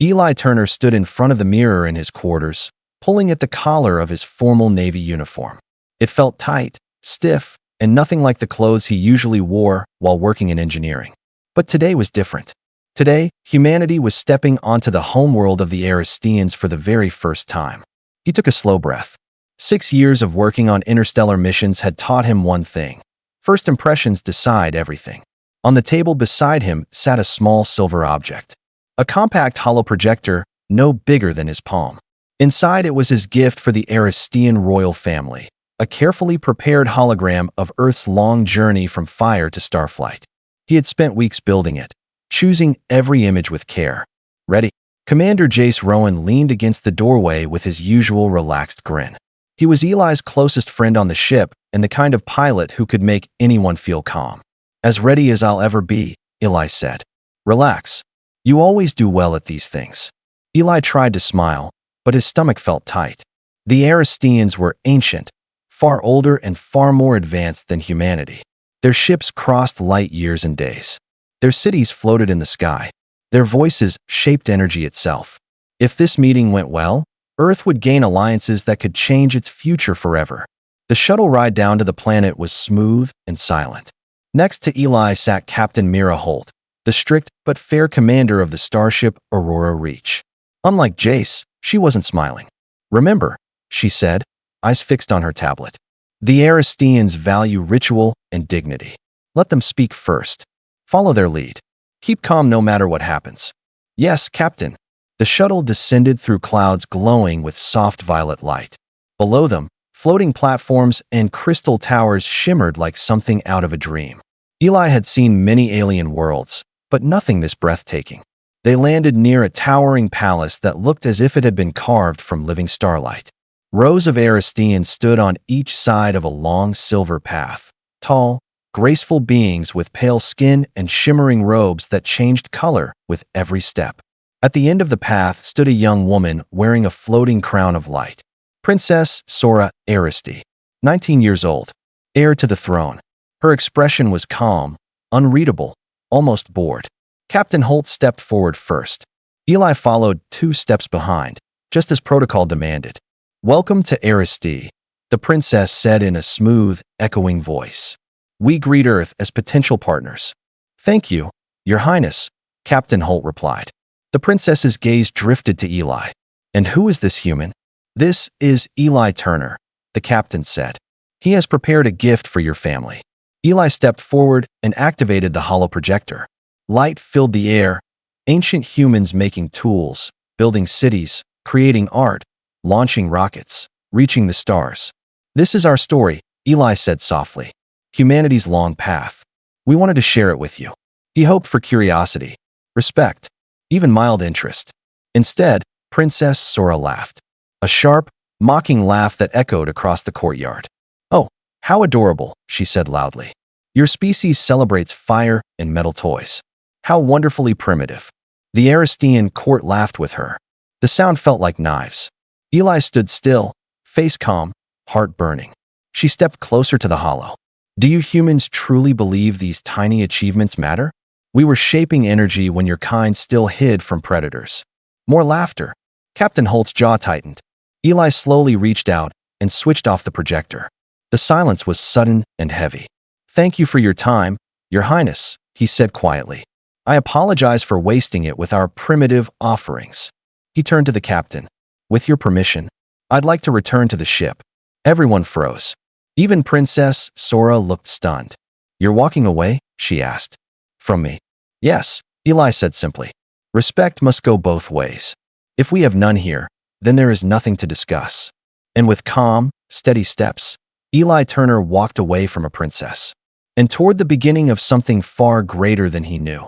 Eli Turner stood in front of the mirror in his quarters, pulling at the collar of his formal Navy uniform. It felt tight, stiff, and nothing like the clothes he usually wore while working in engineering. But today was different. Today, humanity was stepping onto the homeworld of the Aristeans for the very first time. He took a slow breath. 6 years of working on interstellar missions had taught him one thing. First impressions decide everything. On the table beside him sat a small silver object. A compact hollow projector, no bigger than his palm. Inside it was his gift for the Aristean royal family, a carefully prepared hologram of Earth's long journey from fire to starflight. He had spent weeks building it, choosing every image with care. Ready? Commander Jace Rowan leaned against the doorway with his usual relaxed grin. He was Eli's closest friend on the ship and the kind of pilot who could make anyone feel calm. As ready as I'll ever be, Eli said. Relax. You always do well at these things. Eli tried to smile, but his stomach felt tight. The Aristeans were ancient, far older and far more advanced than humanity. Their ships crossed light years and days. Their cities floated in the sky. Their voices shaped energy itself. If this meeting went well, Earth would gain alliances that could change its future forever. The shuttle ride down to the planet was smooth and silent. Next to Eli sat Captain Mira Holt, the strict but fair commander of the starship Aurora Reach. Unlike Jace, she wasn't smiling. Remember, she said, eyes fixed on her tablet. The Aristeans value ritual and dignity. Let them speak first. Follow their lead. Keep calm no matter what happens. Yes, Captain. The shuttle descended through clouds glowing with soft violet light. Below them, floating platforms and crystal towers shimmered like something out of a dream. Eli had seen many alien worlds, but nothing this breathtaking. They landed near a towering palace that looked as if it had been carved from living starlight. Rows of Aristeans stood on each side of a long silver path, tall, graceful beings with pale skin and shimmering robes that changed color with every step. At the end of the path stood a young woman wearing a floating crown of light. Princess Sora Aristi, 19 years old, heir to the throne. Her expression was calm, unreadable, almost bored. Captain Holt stepped forward first. Eli followed 2 steps behind, just as protocol demanded. Welcome to Aristi, the princess said in a smooth, echoing voice. We greet Earth as potential partners. Thank you, Your Highness, Captain Holt replied. The princess's gaze drifted to Eli. And who is this human? This is Eli Turner, the captain said. He has prepared a gift for your family. Eli stepped forward and activated the hollow projector. Light filled the air, ancient humans making tools, building cities, creating art, launching rockets, reaching the stars. This is our story, Eli said softly. Humanity's long path. We wanted to share it with you. He hoped for curiosity, respect, even mild interest. Instead, Princess Sora laughed. A sharp, mocking laugh that echoed across the courtyard. Oh, how adorable, she said loudly. Your species celebrates fire and metal toys. How wonderfully primitive. The Aristean court laughed with her. The sound felt like knives. Eli stood still, face calm, heart burning. She stepped closer to the hollow. Do you humans truly believe these tiny achievements matter? We were shaping energy when your kind still hid from predators. More laughter. Captain Holt's jaw tightened. Eli slowly reached out and switched off the projector. The silence was sudden and heavy. Thank you for your time, Your Highness, he said quietly. I apologize for wasting it with our primitive offerings. He turned to the captain. With your permission, I'd like to return to the ship. Everyone froze. Even Princess Sora looked stunned. You're walking away? She asked. From me? Yes, Eli said simply. Respect must go both ways. If we have none here, then there is nothing to discuss. And with calm, steady steps, Eli Turner walked away from a princess and toward the beginning of something far greater than he knew.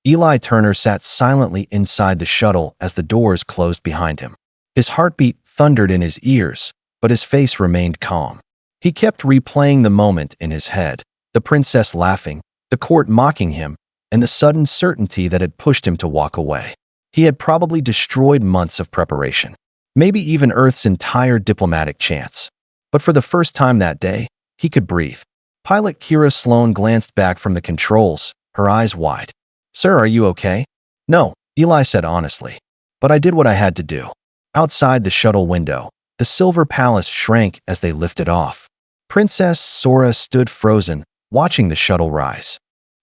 Eli Turner sat silently inside the shuttle as the doors closed behind him. His heartbeat thundered in his ears, but his face remained calm. He kept replaying the moment in his head, the princess laughing, the court mocking him, and the sudden certainty that had pushed him to walk away. He had probably destroyed months of preparation, maybe even Earth's entire diplomatic chance. But for the first time that day, he could breathe. Pilot Kira Sloan glanced back from the controls, her eyes wide. Sir, are you okay? No, Eli said honestly. But I did what I had to do. Outside the shuttle window, the silver palace shrank as they lifted off. Princess Sora stood frozen, watching the shuttle rise.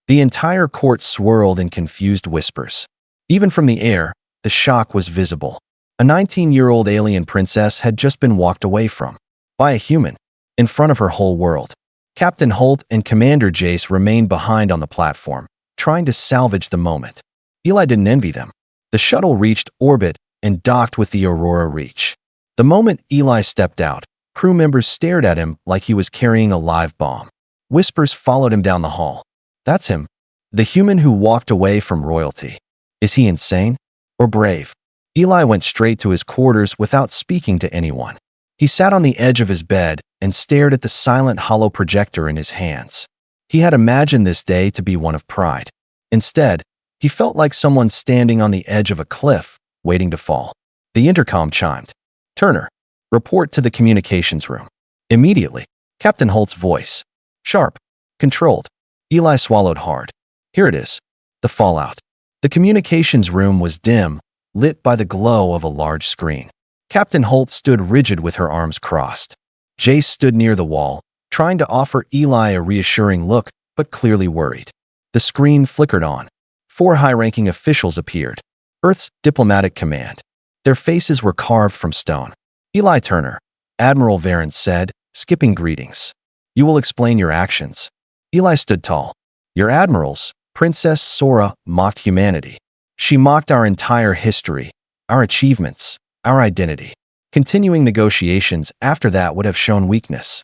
The entire court swirled in confused whispers. Even from the air, the shock was visible. A 19-year-old alien princess had just been walked away from by a human, in front of her whole world. Captain Holt and Commander Jace remained behind on the platform, trying to salvage the moment. Eli didn't envy them. The shuttle reached orbit and docked with the Aurora Reach. The moment Eli stepped out, crew members stared at him like he was carrying a live bomb. Whispers followed him down the hall. That's him, the human who walked away from royalty. Is he insane or brave? Eli went straight to his quarters without speaking to anyone. He sat on the edge of his bed and stared at the silent hollow projector in his hands. He had imagined this day to be one of pride. Instead, he felt like someone standing on the edge of a cliff, waiting to fall. The intercom chimed. "Turner, report to the communications room." Immediately, Captain Holt's voice. Sharp. Controlled. Eli swallowed hard. Here it is. The fallout. The communications room was dim, lit by the glow of a large screen. Captain Holt stood rigid with her arms crossed. Jace stood near the wall, trying to offer Eli a reassuring look, but clearly worried. The screen flickered on. 4 high-ranking officials appeared. Earth's diplomatic command. Their faces were carved from stone. Eli Turner, Admiral Varen said, skipping greetings. You will explain your actions. Eli stood tall. Your admirals, Princess Sora, mocked humanity. She mocked our entire history, our achievements, our identity. Continuing negotiations after that would have shown weakness.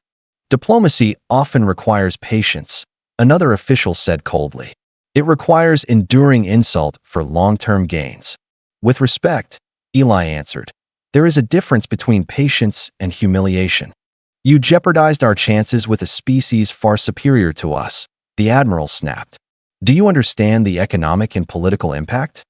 Diplomacy often requires patience, another official said coldly. It requires enduring insult for long-term gains. With respect, Eli answered, there is a difference between patience and humiliation. You jeopardized our chances with a species far superior to us, the Admiral snapped. Do you understand the economic and political impact?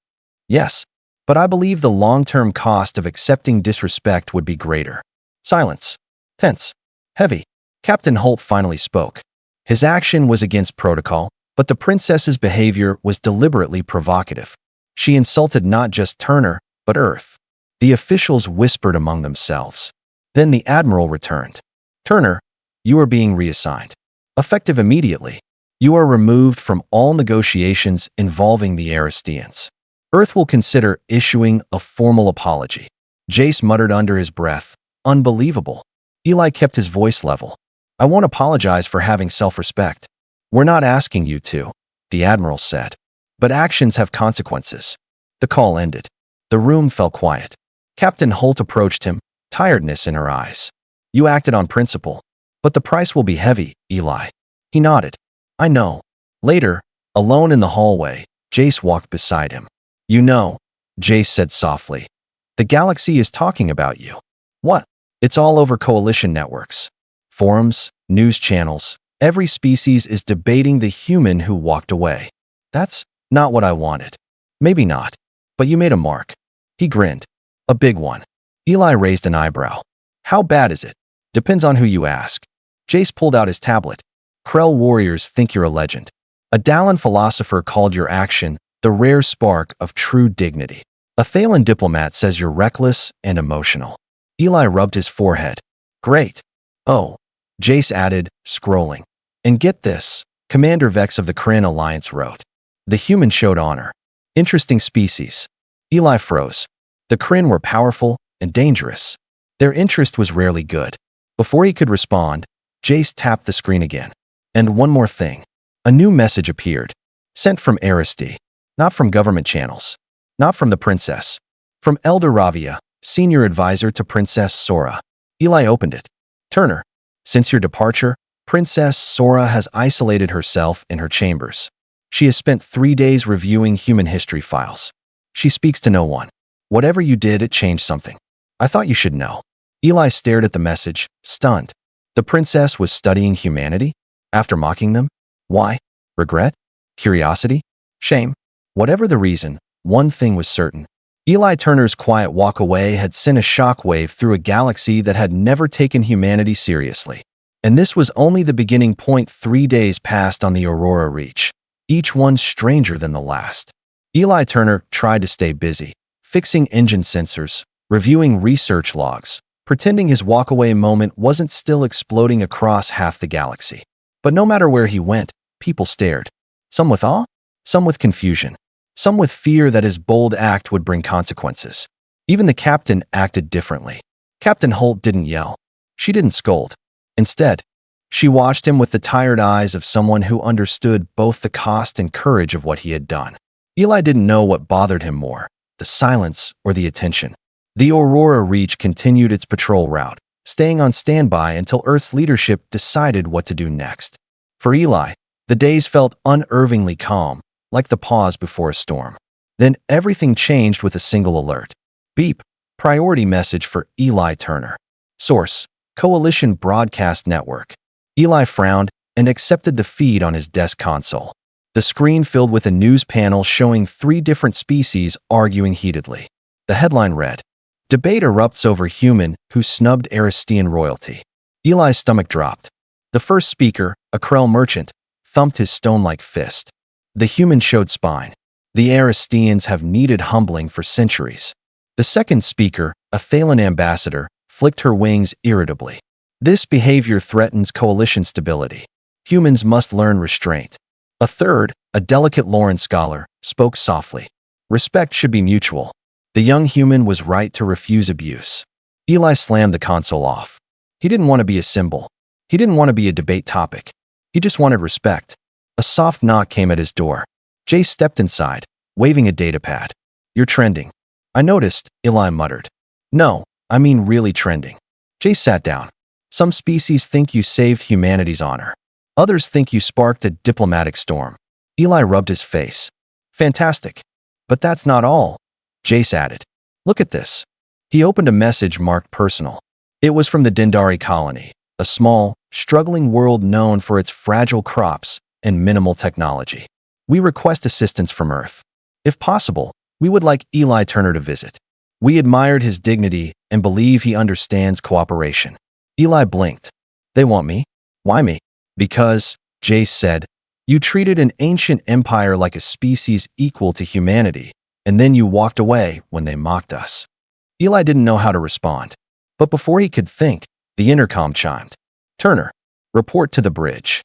Yes, but I believe the long-term cost of accepting disrespect would be greater. Silence. Tense. Heavy. Captain Holt finally spoke. His action was against protocol, but the princess's behavior was deliberately provocative. She insulted not just Turner, but Earth. The officials whispered among themselves. Then the Admiral returned. Turner, you are being reassigned. Effective immediately. You are removed from all negotiations involving the Aristeans. Earth will consider issuing a formal apology. Jace muttered under his breath. Unbelievable. Eli kept his voice level. I won't apologize for having self-respect. We're not asking you to, the Admiral said. But actions have consequences. The call ended. The room fell quiet. Captain Holt approached him, tiredness in her eyes. You acted on principle. But the price will be heavy, Eli. He nodded. I know. Later, alone in the hallway, Jace walked beside him. You know, Jace said softly. The galaxy is talking about you. What? It's all over coalition networks. Forums, news channels, every species is debating the human who walked away. That's not what I wanted. Maybe not. But you made a mark. He grinned. A big one. Eli raised an eyebrow. How bad is it? Depends on who you ask. Jace pulled out his tablet. Krell warriors think you're a legend. A Dallin philosopher called your action the rare spark of true dignity. A Thalen diplomat says you're reckless and emotional. Eli rubbed his forehead. Great. Oh, Jace added, scrolling. And get this, Commander Vex of the Kryn Alliance wrote. The human showed honor. Interesting species. Eli froze. The Kryn were powerful and dangerous. Their interest was rarely good. Before he could respond, Jace tapped the screen again. And one more thing. A new message appeared. Sent from Aristide. Not from government channels. Not from the princess. From Elder Ravia, senior advisor to Princess Sora. Eli opened it. Turner, since your departure, Princess Sora has isolated herself in her chambers. She has spent 3 days reviewing human history files. She speaks to no one. Whatever you did, it changed something. I thought you should know. Eli stared at the message, stunned. The princess was studying humanity? After mocking them? Why? Regret? Curiosity? Shame? Whatever the reason, one thing was certain. Eli Turner's quiet walk away had sent a shockwave through a galaxy that had never taken humanity seriously. And this was only the beginning point. 3 days passed on the Aurora Reach, each one stranger than the last. Eli Turner tried to stay busy, fixing engine sensors, reviewing research logs, pretending his walkaway moment wasn't still exploding across half the galaxy. But no matter where he went, people stared. Some with awe, some with confusion, some with fear that his bold act would bring consequences. Even the captain acted differently. Captain Holt didn't yell. She didn't scold. Instead, she watched him with the tired eyes of someone who understood both the cost and courage of what he had done. Eli didn't know what bothered him more, the silence or the attention. The Aurora Reach continued its patrol route, staying on standby until Earth's leadership decided what to do next. For Eli, the days felt unnervingly calm, like the pause before a storm. Then everything changed with a single alert. Beep. Priority message for Eli Turner. Source: Coalition Broadcast Network. Eli frowned and accepted the feed on his desk console. The screen filled with a news panel showing 3 different species arguing heatedly. The headline read, "Debate erupts over human who snubbed Aristean royalty." Eli's stomach dropped. The first speaker, a Krell merchant, thumped his stone-like fist. The human showed spine. The Aristeans have needed humbling for centuries. The second speaker, a Thalen ambassador, flicked her wings irritably. This behavior threatens coalition stability. Humans must learn restraint. A third, a delicate Lauren scholar, spoke softly. Respect should be mutual. The young human was right to refuse abuse. Eli slammed the console off. He didn't want to be a symbol. He didn't want to be a debate topic. He just wanted respect. A soft knock came at his door. Jay stepped inside, waving a datapad. "You're trending." "I noticed," Eli muttered. "No, I mean really trending." Jay sat down. "Some species think you saved humanity's honor. Others think you sparked a diplomatic storm." Eli rubbed his face. "Fantastic. But that's not all," Jace added. "Look at this." He opened a message marked personal. It was from the Dendari colony, a small, struggling world known for its fragile crops and minimal technology. "We request assistance from Earth. If possible, we would like Eli Turner to visit. We admired his dignity and believe he understands cooperation." Eli blinked. "They want me? Why me?" "Because," Jace said, "you treated an ancient empire like a species equal to humanity, and then you walked away when they mocked us." Eli didn't know how to respond. But before he could think, the intercom chimed. "Turner, report to the bridge."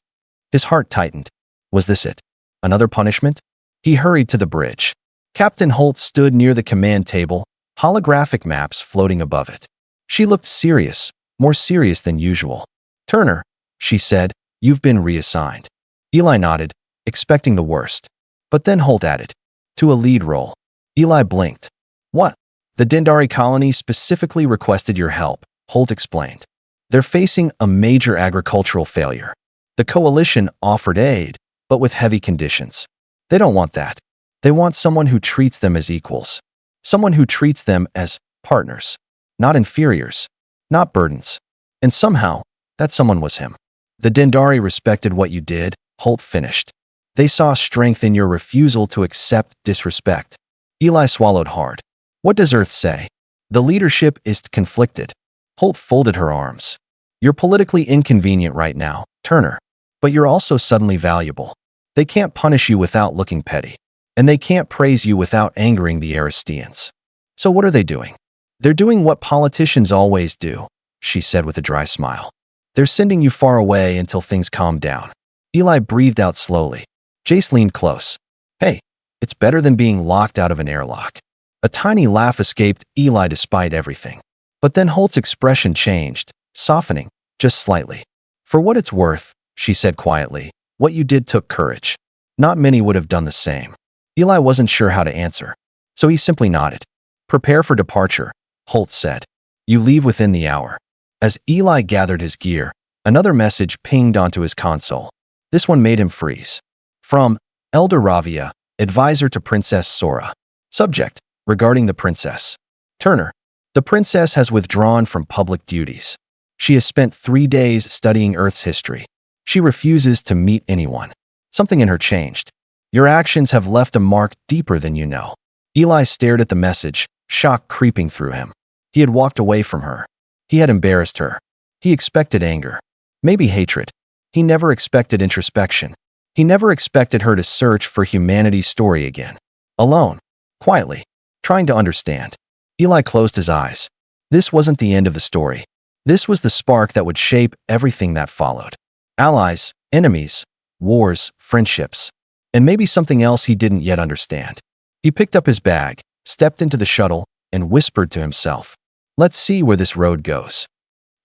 His heart tightened. Was this it? Another punishment? He hurried to the bridge. Captain Holt stood near the command table, holographic maps floating above it. She looked serious, more serious than usual. "Turner," she said, "you've been reassigned." Eli nodded, expecting the worst. But then Holt added, "To a lead role." Eli blinked. "What?" "The Dendari colony specifically requested your help," Holt explained. "They're facing a major agricultural failure. The coalition offered aid, but with heavy conditions. They don't want that. They want someone who treats them as equals. Someone who treats them as partners, not inferiors, not burdens." And somehow, that someone was him. "The Dendari respected what you did," Holt finished. "They saw strength in your refusal to accept disrespect." Eli swallowed hard. "What does Earth say?" "The leadership is conflicted." Holt folded her arms. "You're politically inconvenient right now, Turner, but you're also suddenly valuable. They can't punish you without looking petty. And they can't praise you without angering the Aristeans. So what are they doing?" "They're doing what politicians always do," she said with a dry smile. "They're sending you far away until things calm down." Eli breathed out slowly. Jace leaned close. "Hey, it's better than being locked out of an airlock." A tiny laugh escaped Eli despite everything. But then Holt's expression changed, softening, just slightly. "For what it's worth," she said quietly, "what you did took courage. Not many would have done the same." Eli wasn't sure how to answer, so he simply nodded. "Prepare for departure," Holt said. "You leave within the hour." As Eli gathered his gear, another message pinged onto his console. This one made him freeze. From Elder Ravia, advisor to Princess Sora. Subject: regarding the princess. Turner, the princess has withdrawn from public duties. She has spent 3 days studying Earth's history. She refuses to meet anyone. Something in her changed. Your actions have left a mark deeper than you know. Eli stared at the message, shock creeping through him. He had walked away from her. He had embarrassed her. He expected anger. Maybe hatred. He never expected introspection. He never expected her to search for humanity's story again. Alone. Quietly. trying to understand. Eli closed his eyes. This wasn't the end of the story. This was the spark that would shape everything that followed. Allies, enemies, wars, friendships, and maybe something else he didn't yet understand. He picked up his bag, stepped into the shuttle, and whispered to himself, "Let's see where this road goes."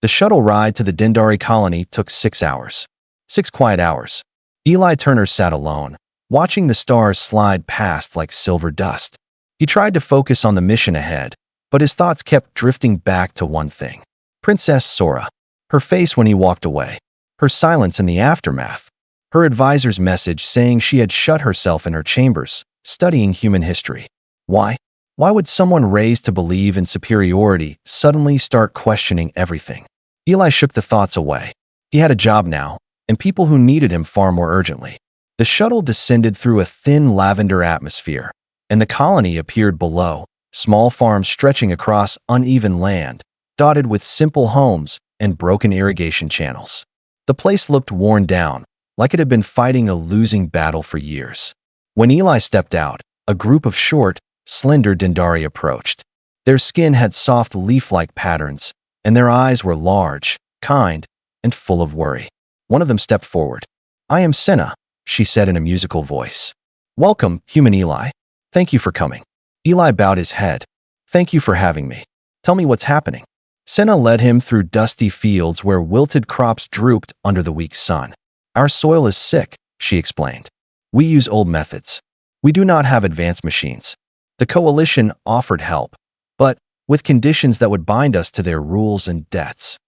The shuttle ride to the Dendari colony took 6 hours. 6 quiet hours. Eli Turner sat alone, watching the stars slide past like silver dust. He tried to focus on the mission ahead, but his thoughts kept drifting back to one thing. Princess Sora. Her face when he walked away. Her silence in the aftermath. Her advisor's message saying she had shut herself in her chambers, studying human history. Why? Why would someone raised to believe in superiority suddenly start questioning everything? Eli shook the thoughts away. He had a job now, and people who needed him far more urgently. The shuttle descended through a thin lavender atmosphere, and the colony appeared below, small farms stretching across uneven land, dotted with simple homes and broken irrigation channels. The place looked worn down, like it had been fighting a losing battle for years. When Eli stepped out, a group of short, slender Dendari approached. Their skin had soft leaf-like patterns, and their eyes were large, kind, and full of worry. One of them stepped forward. "I am Senna," she said in a musical voice. "Welcome, human Eli. Thank you for coming." Eli bowed his head. "Thank you for having me. Tell me what's happening." Senna led him through dusty fields where wilted crops drooped under the weak sun. "Our soil is sick," she explained. "We use old methods. We do not have advanced machines." The coalition offered help, but with conditions that would bind us to their rules and debts.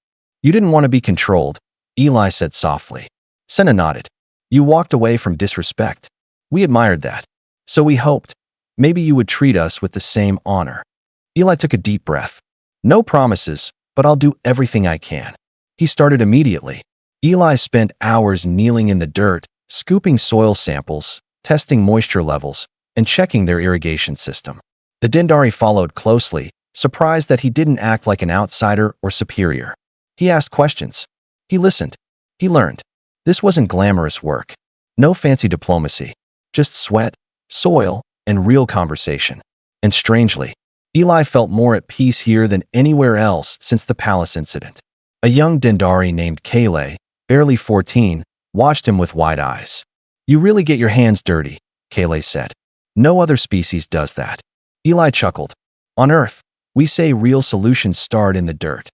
"You didn't want to be controlled," Eli said softly. Senna nodded. "You walked away from disrespect. We admired that. So we hoped maybe you would treat us with the same honor." Eli took a deep breath. "No promises, but I'll do everything I can." He started immediately. Eli spent hours kneeling in the dirt, scooping soil samples, testing moisture levels, and checking their irrigation system. The Dendari followed closely, surprised that he didn't act like an outsider or superior. He asked questions. He listened. He learned. This wasn't glamorous work. No fancy diplomacy. Just sweat, soil, and real conversation. And strangely, Eli felt more at peace here than anywhere else since the palace incident. A young Dendari named Kale, barely 14, watched him with wide eyes. "You really get your hands dirty," Kale said. "No other species does that." Eli chuckled. "On Earth, we say real solutions start in the dirt."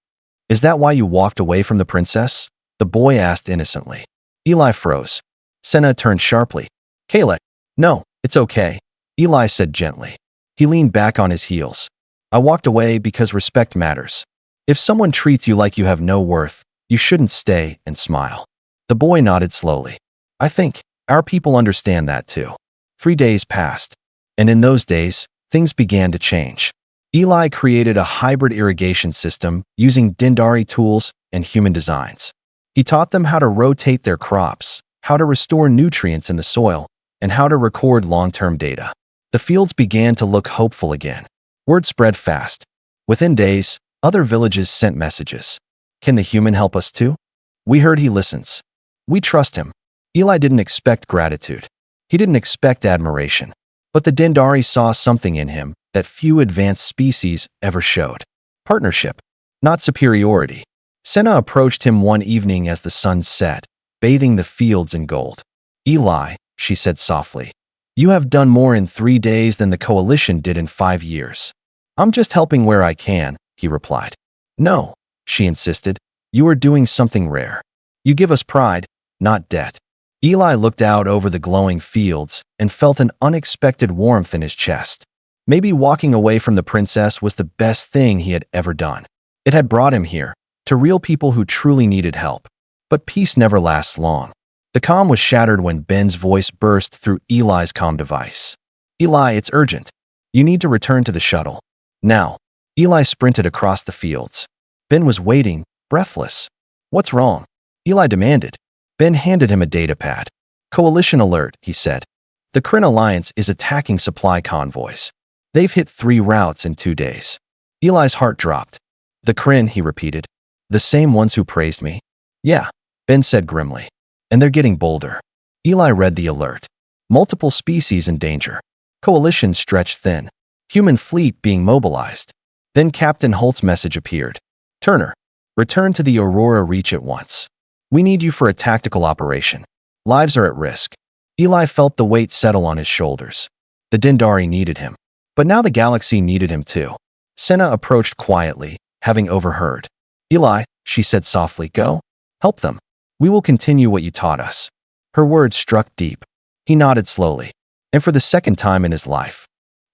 "Is that why you walked away from the princess?" the boy asked innocently. Eli froze. Senna turned sharply. "Kale, no, it's okay," Eli said gently. He leaned back on his heels. "I walked away because respect matters. If someone treats you like you have no worth, you shouldn't stay and smile." The boy nodded slowly. "I think our people understand that too." 3 days passed, and in those days, things began to change. Eli created a hybrid irrigation system using Dendari tools and human designs. He taught them how to rotate their crops, how to restore nutrients in the soil, and how to record long-term data. The fields began to look hopeful again. Word spread fast. Within days, other villages sent messages. "Can the human help us too? We heard he listens. We trust him." Eli didn't expect gratitude. He didn't expect admiration. But the Dendari saw something in him that few advanced species ever showed. Partnership, not superiority. Senna approached him one evening as the sun set, bathing the fields in gold. "Eli," she said softly, "you have done more in 3 days than the coalition did in 5 years." "I'm just helping where I can," he replied. "No," she insisted, "you are doing something rare. You give us pride, not debt." Eli looked out over the glowing fields and felt an unexpected warmth in his chest. Maybe walking away from the princess was the best thing he had ever done. It had brought him here, to real people who truly needed help. But peace never lasts long. The calm was shattered when Ben's voice burst through Eli's comm device. "Eli, it's urgent. You need to return to the shuttle. Now." Eli sprinted across the fields. Ben was waiting, breathless. "What's wrong?" Eli demanded. Ben handed him a datapad. "Coalition alert," he said. "The Kryn Alliance is attacking supply convoys. They've hit 3 routes in 2 days." Eli's heart dropped. "The Kryn," he repeated. "The same ones who praised me?" "Yeah," Ben said grimly. "And they're getting bolder." Eli read the alert. "Multiple species in danger. Coalition stretched thin." Human fleet being mobilized. Then Captain Holt's message appeared. Turner, return to the Aurora Reach at once. We need you for a tactical operation. Lives are at risk. Eli felt the weight settle on his shoulders. The Dendari needed him. But now the galaxy needed him too. Senna approached quietly, having overheard. Eli, she said softly, go. Help them. We will continue what you taught us. Her words struck deep. He nodded slowly. And for the second time in his life,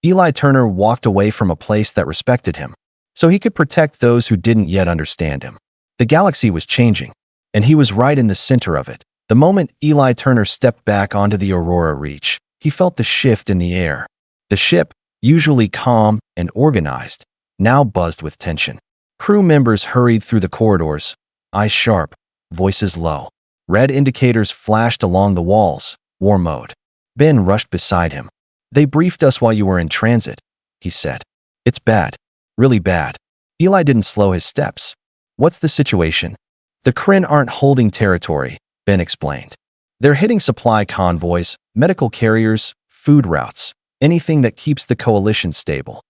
Eli Turner walked away from a place that respected him, so he could protect those who didn't yet understand him. The galaxy was changing, and he was right in the center of it. The moment Eli Turner stepped back onto the Aurora Reach, he felt the shift in the air. The ship, usually calm and organized, now buzzed with tension. Crew members hurried through the corridors, eyes sharp, voices low. Red indicators flashed along the walls, war mode. Ben rushed beside him. They briefed us while you were in transit, he said. It's bad. Really bad. Eli didn't slow his steps. What's the situation? The Kryn aren't holding territory, Ben explained. They're hitting supply convoys, medical carriers, food routes, anything that keeps the coalition stable.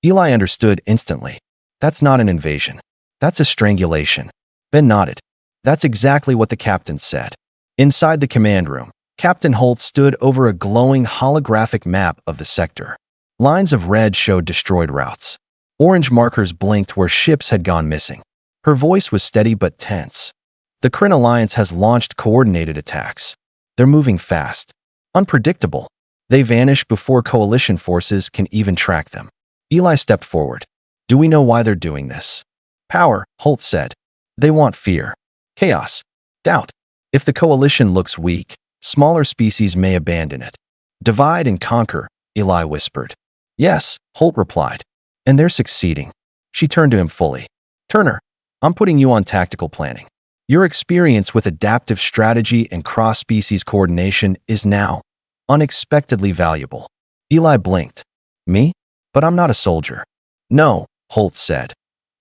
Eli understood instantly. That's not an invasion. That's a strangulation. Ben nodded. That's exactly what the captain said. Inside the command room, Captain Holt stood over a glowing holographic map of the sector. Lines of red showed destroyed routes. Orange markers blinked where ships had gone missing. Her voice was steady but tense. The Kryn Alliance has launched coordinated attacks. They're moving fast. Unpredictable. They vanish before coalition forces can even track them. Eli stepped forward. Do we know why they're doing this? Power, Holt said. They want fear. Chaos. Doubt. If the coalition looks weak, smaller species may abandon it. Divide and conquer, Eli whispered. Yes, Holt replied. And they're succeeding. She turned to him fully. Turner, I'm putting you on tactical planning. Your experience with adaptive strategy and cross-species coordination is now unexpectedly valuable. Eli blinked. Me? But I'm not a soldier. No, Holt said.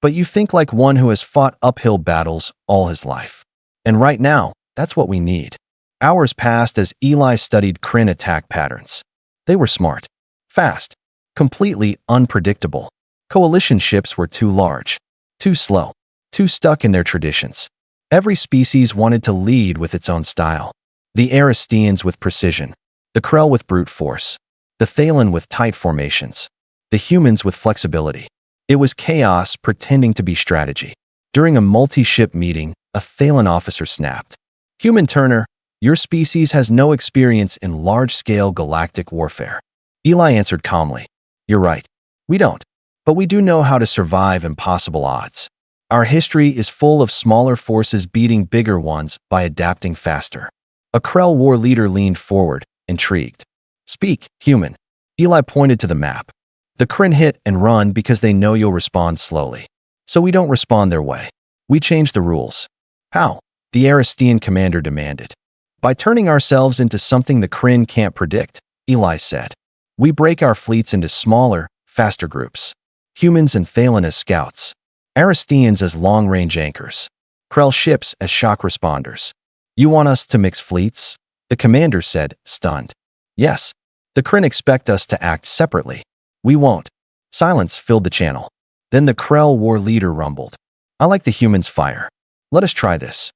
But you think like one who has fought uphill battles all his life. And right now, that's what we need. Hours passed as Eli studied Kryn attack patterns. They were smart, fast, completely unpredictable. Coalition ships were too large, too slow, too stuck in their traditions. Every species wanted to lead with its own style. The Aristeans with precision, the Krell with brute force, the Thalen with tight formations, the humans with flexibility. It was chaos pretending to be strategy. During a multi-ship meeting, a Thalen officer snapped. Human Turner, your species has no experience in large-scale galactic warfare. Eli answered calmly. You're right. We don't. But we do know how to survive impossible odds. Our history is full of smaller forces beating bigger ones by adapting faster. A Krell war leader leaned forward, intrigued. Speak, human. Eli pointed to the map. The Kryn hit and run because they know you'll respond slowly. So we don't respond their way. We change the rules. How? The Aristean commander demanded. By turning ourselves into something the Kryn can't predict, Eli said. We break our fleets into smaller, faster groups. Humans and Thalen as scouts. Aristeans as long-range anchors. Krell ships as shock responders. You want us to mix fleets? The commander said, stunned. Yes. The Kryn expect us to act separately. We won't. Silence filled the channel. Then the Krell war leader rumbled. I like the humans' fire. Let us try this.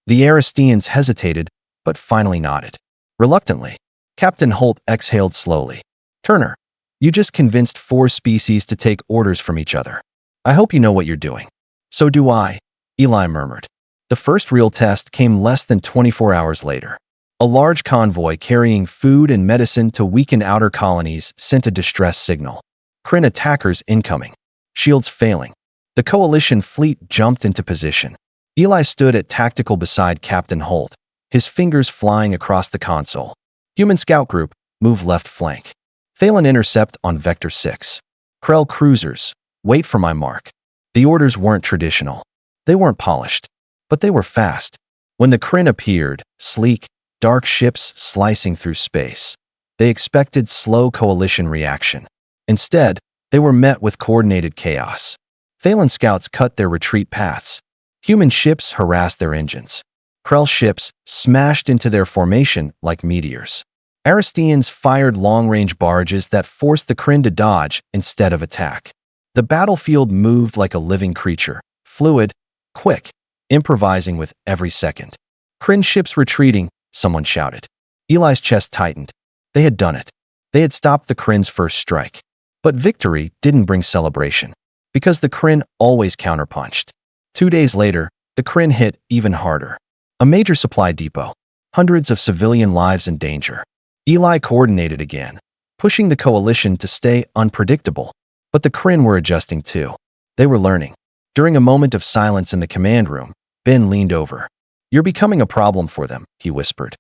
The Aristeans hesitated, but finally nodded. Reluctantly, Captain Holt exhaled slowly. Turner, you just convinced 4 species to take orders from each other. I hope you know what you're doing. So do I, Eli murmured. The first real test came less than 24 hours later. A large convoy carrying food and medicine to weaken outer colonies sent a distress signal. Kryn attackers incoming. Shields failing. The coalition fleet jumped into position. Eli stood at tactical beside Captain Holt, his fingers flying across the console. Human scout group, move left flank. Thalen intercept on Vector 6. Krell cruisers, wait for my mark. The orders weren't traditional. They weren't polished. But they were fast. When the Kryn appeared, sleek, dark ships slicing through space, they expected slow coalition reaction. Instead, they were met with coordinated chaos. Thalen scouts cut their retreat paths. Human ships harassed their engines. Krell ships smashed into their formation like meteors. Aristeans fired long-range barges that forced the Kryn to dodge instead of attack. The battlefield moved like a living creature, fluid, quick, improvising with every second. Kryn ships retreating, someone shouted. Eli's chest tightened. They had done it. They had stopped the Kryn's first strike. But victory didn't bring celebration, because the Kryn always counterpunched. 2 days later, the Kryn hit even harder. A major supply depot. Hundreds of civilian lives in danger. Eli coordinated again, pushing the coalition to stay unpredictable. But the Kryn were adjusting too. They were learning. During a moment of silence in the command room, Ben leaned over. "You're becoming a problem for them," he whispered.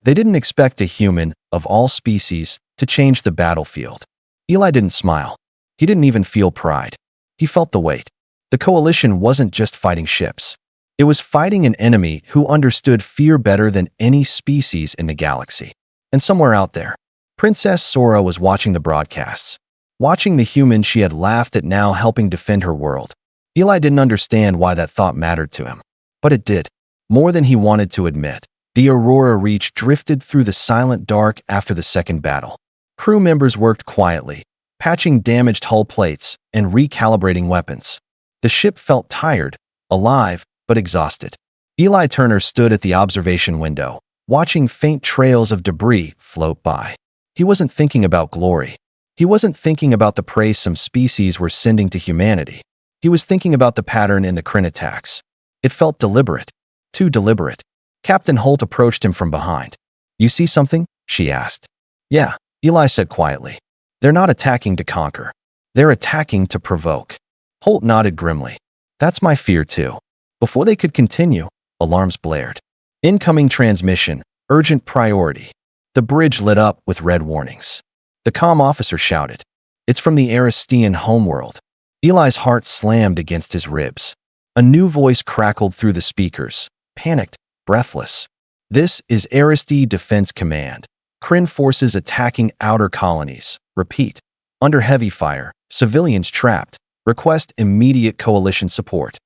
They didn't expect a human, of all species, to change the battlefield. Eli didn't smile. He didn't even feel pride. He felt the weight. The coalition wasn't just fighting ships. It was fighting an enemy who understood fear better than any species in the galaxy. And somewhere out there, Princess Sora was watching the broadcasts, watching the human she had laughed at now helping defend her world. Eli didn't understand why that thought mattered to him, but it did, more than he wanted to admit. The Aurora Reach drifted through the silent dark after the second battle. Crew members worked quietly, patching damaged hull plates and recalibrating weapons. The ship felt tired, alive, but exhausted. Eli Turner stood at the observation window, watching faint trails of debris float by. He wasn't thinking about glory. He wasn't thinking about the praise some species were sending to humanity. He was thinking about the pattern in the Kryn attacks. It felt deliberate. Too deliberate. Captain Holt approached him from behind. "You see something?" she asked. "Yeah," Eli said quietly. "They're not attacking to conquer. They're attacking to provoke." Holt nodded grimly. "That's my fear too." Before they could continue, alarms blared. "Incoming transmission, urgent priority." The bridge lit up with red warnings. The comm officer shouted. "It's from the Aristean homeworld." Eli's heart slammed against his ribs. A new voice crackled through the speakers, panicked, breathless. "This is Aristee Defense Command. Kryn forces attacking outer colonies. Repeat. Under heavy fire, civilians trapped. Request immediate coalition support."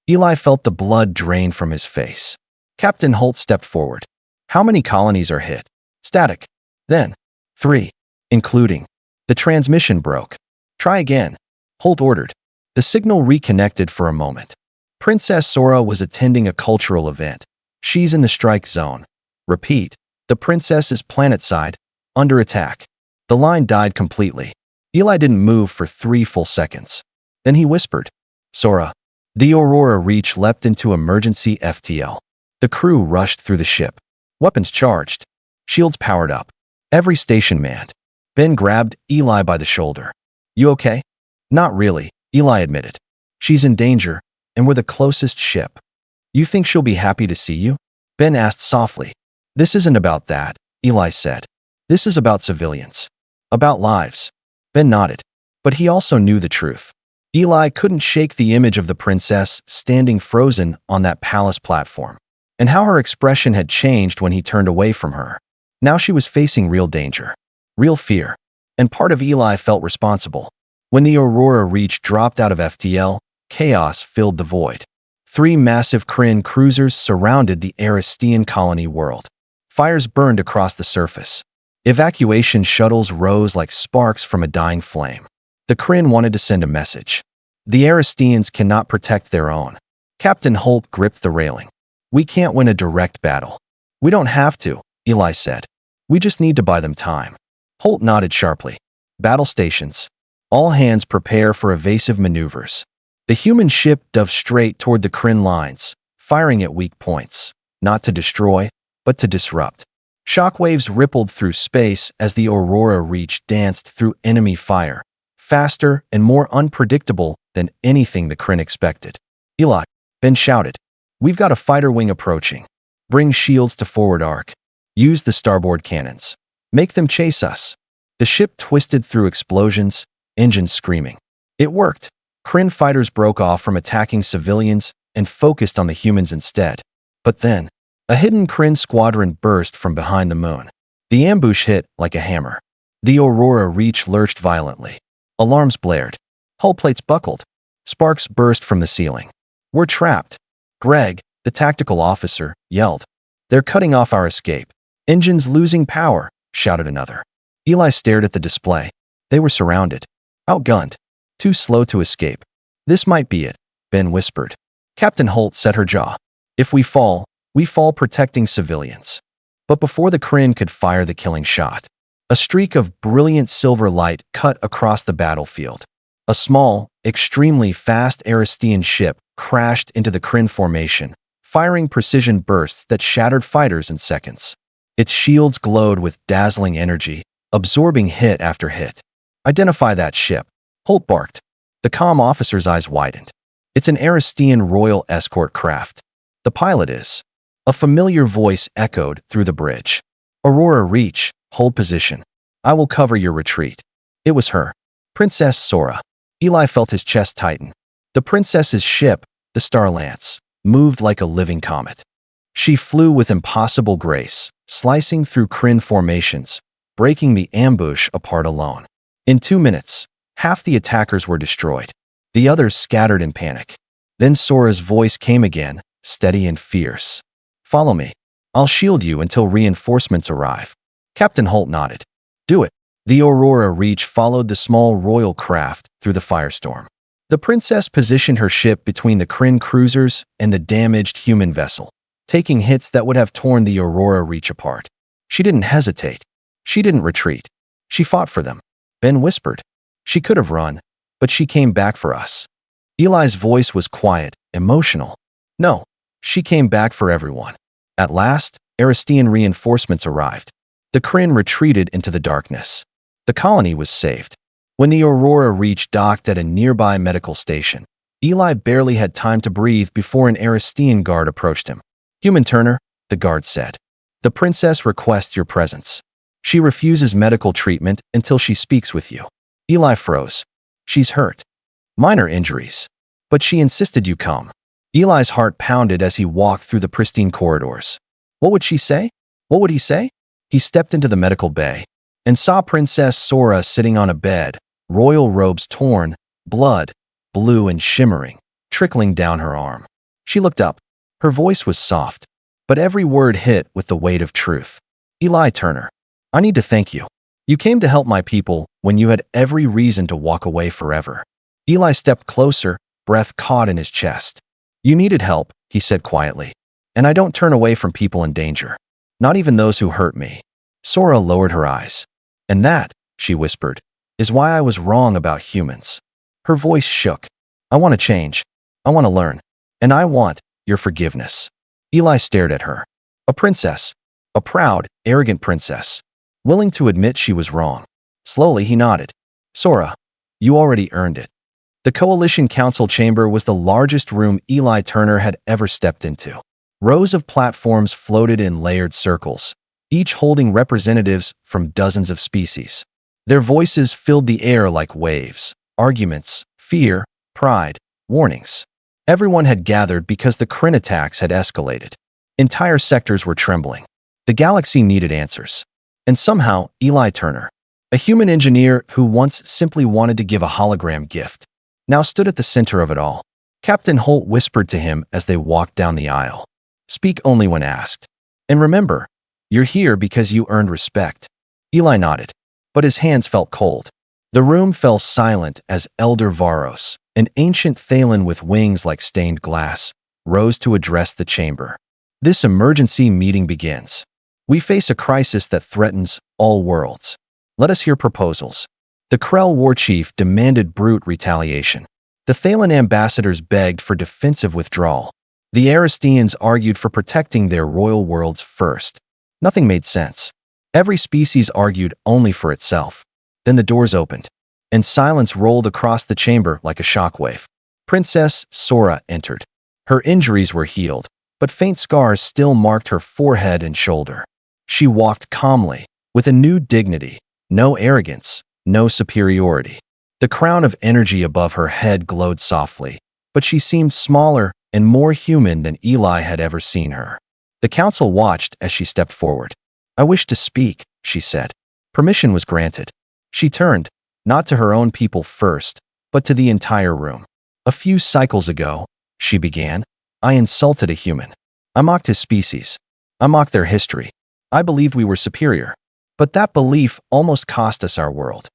Eli felt the blood drain from his face. Captain Holt stepped forward. "How many colonies are hit?" "Static." "Then." "3. Including." The transmission broke. "Try again," Holt ordered. The signal reconnected for a moment. Princess Sora was attending a cultural event. "She's in the strike zone." "Repeat. The princess is planetside, under attack." The line died completely. Eli didn't move for 3 full seconds. Then he whispered, "Sora." The Aurora Reach leapt into emergency FTL. The crew rushed through the ship. Weapons charged. Shields powered up. Every station manned. Ben grabbed Eli by the shoulder. "You okay?" "Not really," Eli admitted. "She's in danger, and we're the closest ship." "You think she'll be happy to see you?" Ben asked softly. "This isn't about that," Eli said. "This is about civilians. About lives." Ben nodded. But he also knew the truth. Eli couldn't shake the image of the princess standing frozen on that palace platform, and how her expression had changed when he turned away from her. Now she was facing real danger, real fear, and part of Eli felt responsible. When the Aurora Reach dropped out of FTL, chaos filled the void. 3 massive Kryn cruisers surrounded the Aristean colony world. Fires burned across the surface. Evacuation shuttles rose like sparks from a dying flame. The Kryn wanted to send a message. The Aristeans cannot protect their own. Captain Holt gripped the railing. "We can't win a direct battle." "We don't have to," Eli said. "We just need to buy them time." Holt nodded sharply. "Battle stations. All hands prepare for evasive maneuvers." The human ship dove straight toward the Kryn lines, firing at weak points, not to destroy, but to disrupt. Shockwaves rippled through space as the Aurora Reach danced through enemy fire, faster and more unpredictable than anything the Kryn expected. "Eli," Ben shouted, "we've got a fighter wing approaching. Bring shields to forward arc. Use the starboard cannons. Make them chase us." The ship twisted through explosions, engines screaming. It worked. Kryn fighters broke off from attacking civilians and focused on the humans instead. But then, a hidden Kryn squadron burst from behind the moon. The ambush hit like a hammer. The Aurora Reach lurched violently. Alarms blared. Hull plates buckled. Sparks burst from the ceiling. "We're trapped." Greg, the tactical officer, yelled. "They're cutting off our escape. Engines losing power," shouted another. Eli stared at the display. They were surrounded. Outgunned. Too slow to escape. This might be it, Ben whispered. Captain Holt set her jaw. If we fall protecting civilians. But before the Kryn could fire the killing shot, a streak of brilliant silver light cut across the battlefield. A small, extremely fast Aristean ship crashed into the Kryn formation, firing precision bursts that shattered fighters in seconds. Its shields glowed with dazzling energy, absorbing hit after hit. Identify that ship, Holt barked. The comm officer's eyes widened. It's an Aristean royal escort craft. The pilot is. A familiar voice echoed through the bridge. Aurora Reach, hold position. I will cover your retreat. It was her. Princess Sora. Eli felt his chest tighten. The princess's ship, the Starlance, moved like a living comet. She flew with impossible grace, slicing through Kryn formations, breaking the ambush apart alone. In 2 minutes, half the attackers were destroyed. The others scattered in panic. Then Sora's voice came again, steady and fierce. Follow me. I'll shield you until reinforcements arrive. Captain Holt nodded. Do it. The Aurora Reach followed the small royal craft through the firestorm. The princess positioned her ship between the Kryn cruisers and the damaged human vessel, taking hits that would have torn the Aurora Reach apart. She didn't hesitate. She didn't retreat. She fought for them. Ben whispered. She could have run, but she came back for us. Eli's voice was quiet, emotional. No, she came back for everyone. At last, Aristean reinforcements arrived. The Kryn retreated into the darkness. The colony was saved. When the Aurora Reach docked at a nearby medical station, Eli barely had time to breathe before an Aristean guard approached him. Human Turner, the guard said. The princess requests your presence. She refuses medical treatment until she speaks with you. Eli froze. She's hurt. Minor injuries. But she insisted you come. Eli's heart pounded as he walked through the pristine corridors. What would she say? What would he say? He stepped into the medical bay and saw Princess Sora sitting on a bed, royal robes torn, blood, blue and shimmering, trickling down her arm. She looked up. Her voice was soft, but every word hit with the weight of truth. Eli Turner, I need to thank you. You came to help my people when you had every reason to walk away forever. Eli stepped closer, breath caught in his chest. You needed help, he said quietly. And I don't turn away from people in danger. Not even those who hurt me. Sora lowered her eyes. And that, she whispered, is why I was wrong about humans. Her voice shook. I want to change. I want to learn. And I want your forgiveness. Eli stared at her. A princess. A proud, arrogant princess. Willing to admit she was wrong. Slowly he nodded. Sora, you already earned it. The Coalition Council chamber was the largest room Eli Turner had ever stepped into. Rows of platforms floated in layered circles, each holding representatives from dozens of species. Their voices filled the air like waves, arguments, fear, pride, warnings. Everyone had gathered because the Kryn attacks had escalated. Entire sectors were trembling. The galaxy needed answers. And somehow, Eli Turner, a human engineer who once simply wanted to give a hologram gift, now stood at the center of it all. Captain Holt whispered to him as they walked down the aisle. Speak only when asked. And remember, you're here because you earned respect. Eli nodded, but his hands felt cold. The room fell silent as Elder Varos, an ancient Thalen with wings like stained glass, rose to address the chamber. This emergency meeting begins. We face a crisis that threatens all worlds. Let us hear proposals. The Krell war chief demanded brute retaliation. The Thalen ambassadors begged for defensive withdrawal. The Aristeans argued for protecting their royal worlds first. Nothing made sense. Every species argued only for itself. Then the doors opened, and silence rolled across the chamber like a shockwave. Princess Sora entered. Her injuries were healed, but faint scars still marked her forehead and shoulder. She walked calmly, with a new dignity, no arrogance, no superiority. The crown of energy above her head glowed softly, but she seemed smaller and more human than Eli had ever seen her. The council watched as she stepped forward. I wish to speak, she said. Permission was granted. She turned, not to her own people first, but to the entire room. A few cycles ago, she began, I insulted a human. I mocked his species. I mocked their history. I believed we were superior. But that belief almost cost us our world.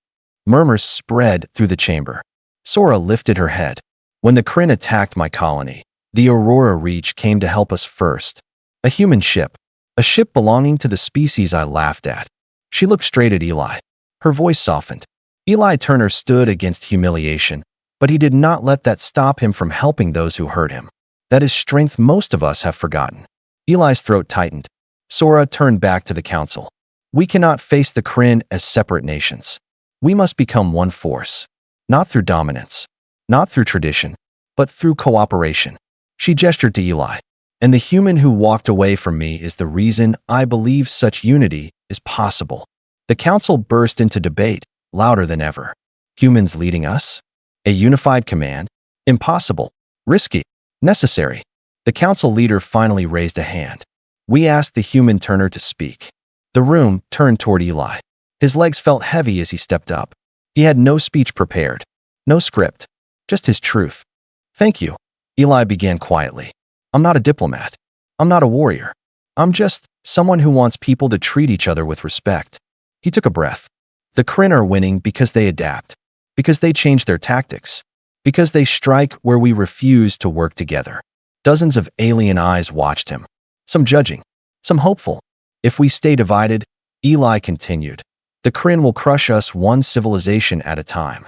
Murmurs spread through the chamber. Sora lifted her head. When the Kryn attacked my colony, the Aurora Reach came to help us first. A human ship. A ship belonging to the species I laughed at. She looked straight at Eli. Her voice softened. Eli Turner stood against humiliation, but he did not let that stop him from helping those who hurt him. That is strength most of us have forgotten. Eli's throat tightened. Sora turned back to the council. We cannot face the Kryn as separate nations. We must become one force. Not through dominance. Not through tradition. But through cooperation. She gestured to Eli. And the human who walked away from me is the reason I believe such unity is possible. The council burst into debate, louder than ever. Humans leading us? A unified command? Impossible. Risky. Necessary. The council leader finally raised a hand. We asked the human Turner to speak. The room turned toward Eli. His legs felt heavy as he stepped up. He had no speech prepared. No script. Just his truth. Thank you. Eli began quietly. I'm not a diplomat. I'm not a warrior. I'm just someone who wants people to treat each other with respect. He took a breath. The Kryn are winning because they adapt. Because they change their tactics. Because they strike where we refuse to work together. Dozens of alien eyes watched him. Some judging. Some hopeful. If we stay divided, Eli continued, the Kryn will crush us one civilization at a time.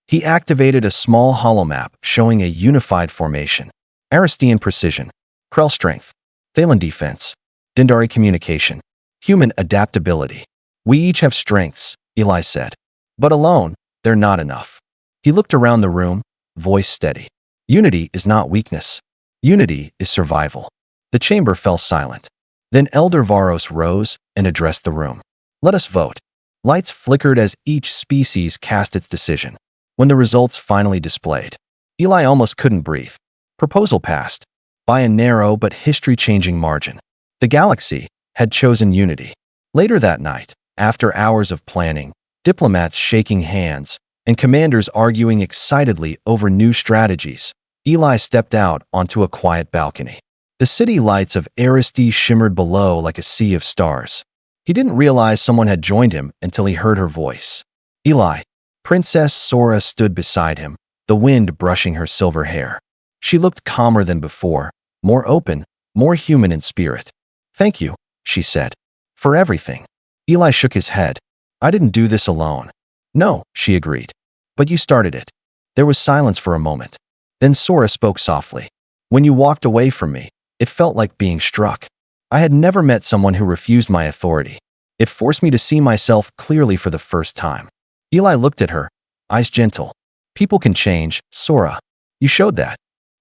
He activated a small holomap showing a unified formation. Aristean precision. Krell strength. Thalen defense. Dindari communication. Human adaptability. We each have strengths, Eli said. But alone, they're not enough. He looked around the room, voice steady. Unity is not weakness. Unity is survival. The chamber fell silent. Then Elder Varos rose and addressed the room. Let us vote. Lights flickered as each species cast its decision. When the results finally displayed, Eli almost couldn't breathe. Proposal passed. By a narrow but history-changing margin. The galaxy had chosen unity. Later that night, after hours of planning, diplomats shaking hands, and commanders arguing excitedly over new strategies, Eli stepped out onto a quiet balcony. The city lights of Aristide shimmered below like a sea of stars. He didn't realize someone had joined him until he heard her voice. Eli. Princess Sora stood beside him, the wind brushing her silver hair. She looked calmer than before, more open, more human in spirit. Thank you, she said. For everything. Eli shook his head. I didn't do this alone. No, she agreed. But you started it. There was silence for a moment. Then Sora spoke softly. When you walked away from me, it felt like being struck. I had never met someone who refused my authority. It forced me to see myself clearly for the first time. Eli looked at her, eyes gentle. People can change, Sora. You showed that.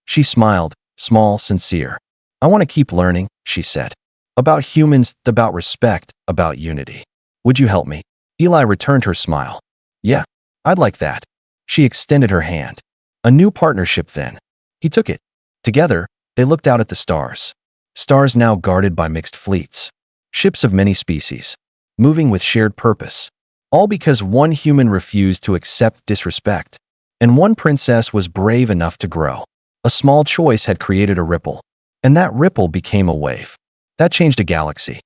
She smiled, small, sincere. I want to keep learning, she said. About humans, about respect, about unity. Would you help me? Eli returned her smile. Yeah, I'd like that. She extended her hand. A new partnership then. He took it. Together, they looked out at the stars. Stars now guarded by mixed fleets. Ships of many species. Moving with shared purpose. All because one human refused to accept disrespect. And one princess was brave enough to grow. A small choice had created a ripple. And that ripple became a wave. That changed a galaxy.